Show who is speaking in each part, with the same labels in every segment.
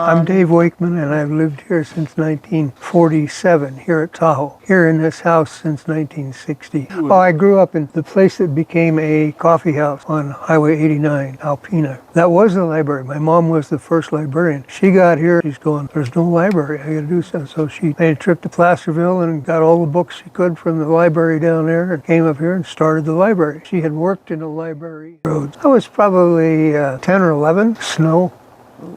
Speaker 1: I'm Dave Wakeman, and I've lived here since 1947, here at Tahoe. Here in this house since 1960. Well, I grew up in the place that became a coffee house on Highway 89, Alpena. That was the library. My mom was the first librarian. She got here, she's going, there's no library, I gotta do something. So she made a trip to Placerville and got all the books she could from the library down there and came up here and started the library. She had worked in a library. I was probably 10 or 11, snow.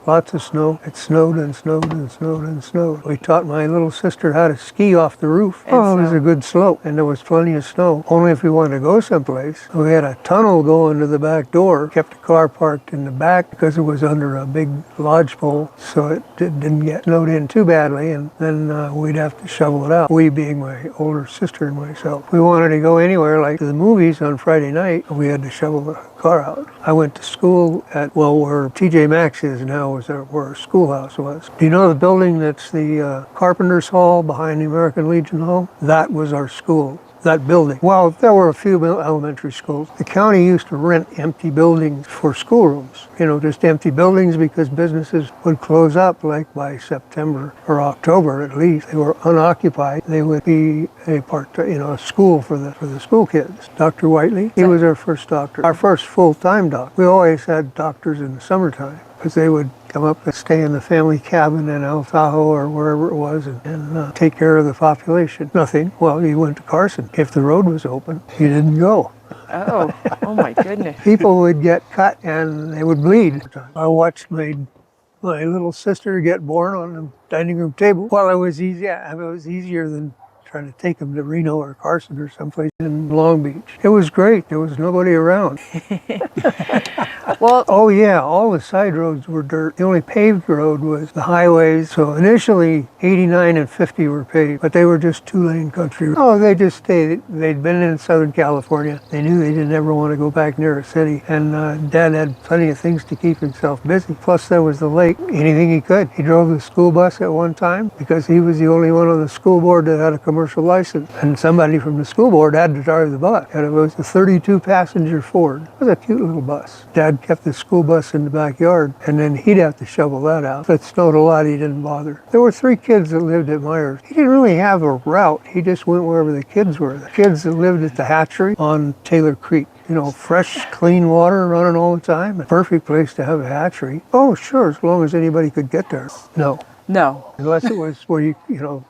Speaker 1: Lots of snow. It snowed and snowed and snowed and snowed. We taught my little sister how to ski off the roof. It was a good slope, and there was plenty of snow. Only if we wanted to go someplace. We had a tunnel going to the back door. Kept the car parked in the back because it was under a big lodgepole, so it didn't get snowed in too badly, and then we'd have to shovel it out. We being my older sister and myself. We wanted to go anywhere, like to the movies on Friday night. We had to shovel the car out. I went to school at, well, where TJ Maxx is now, was where our schoolhouse was. Do you know the building that's the Carpenter's Hall behind the American Legion Hall? That was our school. That building. Well, there were a few elementary schools. The county used to rent empty buildings for schoolrooms. You know, just empty buildings because businesses would close up like by September or October at least. They were unoccupied. They would be a school for the school kids. Dr. Whiteley, he was our first doctor, our first full-time doctor. We always had doctors in the summertime because they would come up and stay in the family cabin in El Tahoe or wherever it was and take care of the population. Nothing. Well, you went to Carson. If the road was open, you didn't go.
Speaker 2: Oh my goodness.
Speaker 1: People would get cut and they would bleed. I watched my little sister get born on the dining room table. Well, it was easy. It was easier than trying to take them to Reno or Carson or someplace in Long Beach. It was great. There was nobody around.
Speaker 2: Well,
Speaker 1: oh yeah, all the side roads were dirt. The only paved road was the highways. So initially 89 and 50 were paved, but they were just two-lane country. Oh, they just stayed. They'd been in Southern California. They knew they didn't ever want to go back near a city. And Dad had plenty of things to keep himself busy. Plus there was the lake, anything he could. He drove the school bus at one time because he was the only one on the school board that had a commercial license. And somebody from the school board had to drive the bus. And it was a 32-passenger Ford. It was a cute little bus. Dad kept the school bus in the backyard, and then he'd have to shovel that out. If it snowed a lot, he didn't bother. There were 3 kids that lived at Myers. He didn't really have a route. He just went wherever the kids were. The kids that lived at the hatchery on Taylor Creek. You know, fresh, clean water running all the time. A perfect place to have a hatchery. Oh, sure, as long as anybody could get there. No.
Speaker 2: No.
Speaker 1: Unless it was where you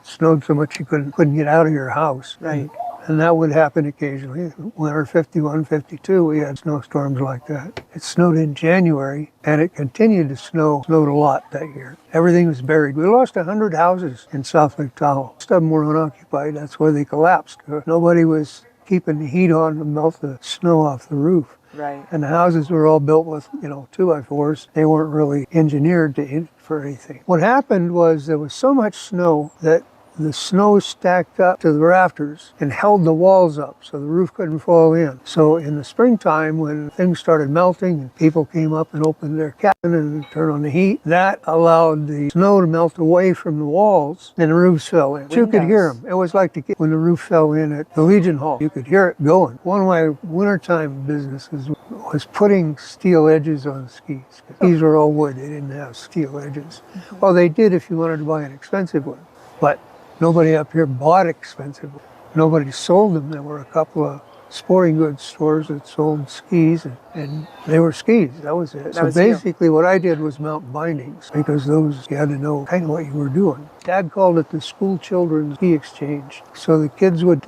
Speaker 1: snowed so much you couldn't get out of your house.
Speaker 2: Right.
Speaker 1: And that would happen occasionally. Winter 51, 52, we had snowstorms like that. It snowed in January, and it continued to snow. Snowed a lot that year. Everything was buried. We lost 100 houses in South Lake Tahoe. Most of them were unoccupied. That's why they collapsed. Nobody was keeping the heat on to melt the snow off the roof.
Speaker 2: Right.
Speaker 1: And the houses were all built with, 2x4s. They weren't really engineered for anything. What happened was there was so much snow that the snow stacked up to the rafters and held the walls up so the roof couldn't fall in. So in the springtime, when things started melting and people came up and opened their cabin and turned on the heat, that allowed the snow to melt away from the walls and the roofs fell in. You could hear them. It was like when the roof fell in at the Legion Hall. You could hear it going. One of my wintertime businesses was putting steel edges on skis. Skis were all wood. They didn't have steel edges. Well, they did if you wanted to buy an expensive one. But nobody up here bought expensive. Nobody sold them. There were a couple of sporting goods stores that sold skis, and they were skis. That was it. So basically what I did was mount bindings because those, you had to know kind of what you were doing. Dad called it the school children's ski exchange. So the kids would,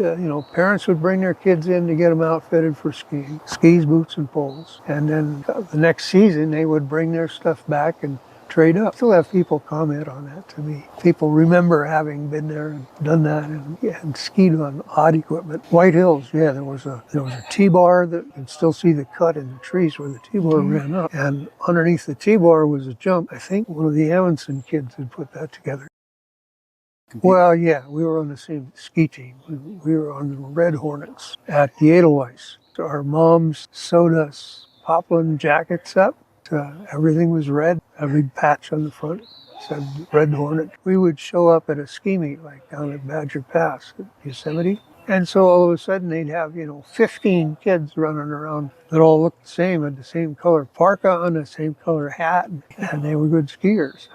Speaker 1: parents would bring their kids in to get them outfitted for skiing. Skis, boots, and poles. And then the next season they would bring their stuff back and trade up. Still have people comment on that to me. People remember having been there and done that and skied on odd equipment. White Hills, yeah, there was a T-bar that you can still see the cut in the trees where the T-bar ran up. And underneath the T-bar was a jump. I think one of the Amundsen kids had put that together. Well, yeah, we were on the same ski team. We were on the Red Hornets at the Edelweiss. So our moms sewed us poplin jackets up. Everything was red. A big patch on the front said Red Hornet. We would show up at a ski meet like down at Badger Pass at Yosemite. And so all of a sudden they'd have, 15 kids running around that all looked the same, had the same color parka on, the same color hat, and they were good skiers.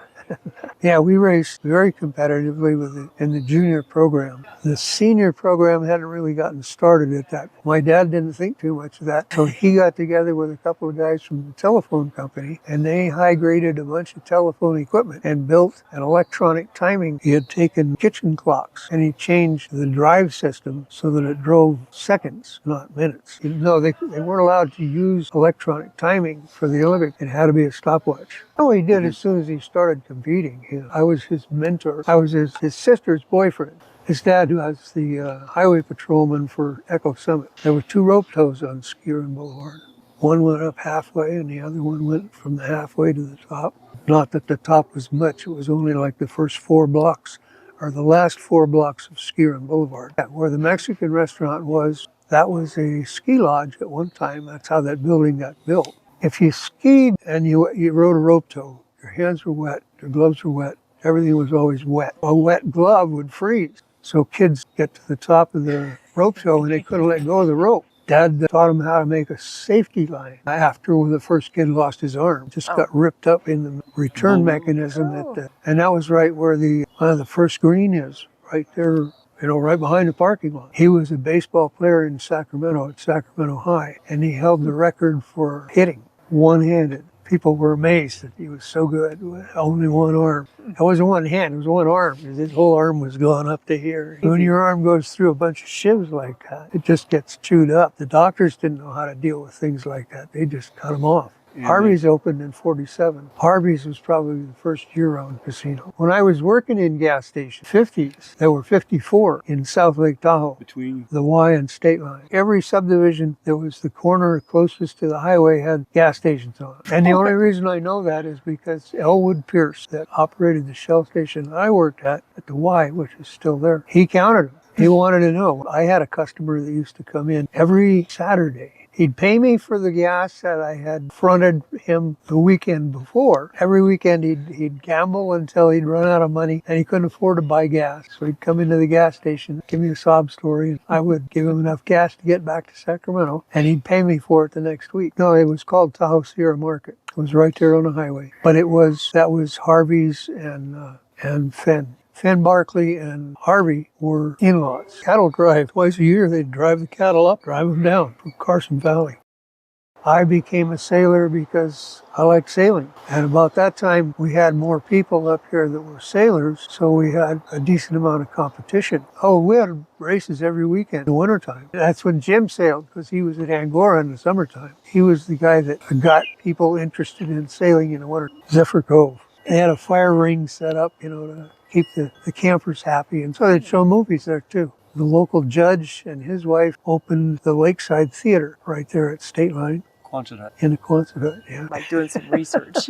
Speaker 1: Yeah, we raced very competitively in the junior program. The senior program hadn't really gotten started at that. My dad didn't think too much of that, so he got together with a couple of guys from the telephone company, and they high-graded a bunch of telephone equipment and built an electronic timing. He had taken kitchen clocks, and he changed the drive system so that it drove seconds, not minutes. No, they weren't allowed to use electronic timing for the Olympics. It had to be a stopwatch. Oh, he did as soon as he started competing. I was his mentor. I was his sister's boyfriend. His dad, who was the highway patrolman for Echo Summit. There were two rope tows on Skirin Boulevard. One went up halfway and the other one went from the halfway to the top. Not that the top was much. It was only like the first 4 blocks or the last 4 blocks of Skirin Boulevard. Where the Mexican restaurant was, that was a ski lodge at one time. That's how that building got built. If you skied and you rode a rope tow, your hands were wet, your gloves were wet, everything was always wet. A wet glove would freeze. So kids get to the top of the rope tow and they couldn't let go of the rope. Dad taught him how to make a safety line. After the first kid lost his arm, just got ripped up in the return mechanism. And that was right where the first green is, right there, right behind the parking lot. He was a baseball player in Sacramento at Sacramento High, and he held the record for hitting one-handed. People were amazed that he was so good with only one arm. It wasn't one hand, it was one arm, because his whole arm was gone up to here. When your arm goes through a bunch of shivs like that, it just gets chewed up. The doctors didn't know how to deal with things like that. They just cut them off. Harvey's opened in 47. Harvey's was probably the first year-round casino. When I was working in gas stations, 50s, there were 54 in South Lake Tahoe, between the Y and state line. Every subdivision that was the corner closest to the highway had gas stations on it. And the only reason I know that is because Elwood Pierce, that operated the Shell station I worked at the Y, which is still there, he counted them. He wanted to know. I had a customer that used to come in every Saturday. He'd pay me for the gas that I had fronted him the weekend before. Every weekend he'd gamble until he'd run out of money and he couldn't afford to buy gas. So he'd come into the gas station, give me a sob story, and I would give him enough gas to get back to Sacramento, and he'd pay me for it the next week. No, it was called Tahoe Sierra Market. It was right there on the highway. But that was Harvey's and Fenn. Fenn Barkley and Harvey were in-laws. Cattle drive. Twice a year, they'd drive the cattle up, drive them down from Carson Valley. I became a sailor because I liked sailing. And about that time, we had more people up here that were sailors, so we had a decent amount of competition. Oh, we had races every weekend in the wintertime. That's when Jim sailed, because he was at Angora in the summertime. He was the guy that got people interested in sailing in the winter. Zephyr Cove. They had a fire ring set up, to keep the campers happy, and so they'd show movies there too. The local judge and his wife opened the Lakeside Theater right there at State Line. Quonset hut. In the Quonset hut, yeah.
Speaker 2: Like doing some research.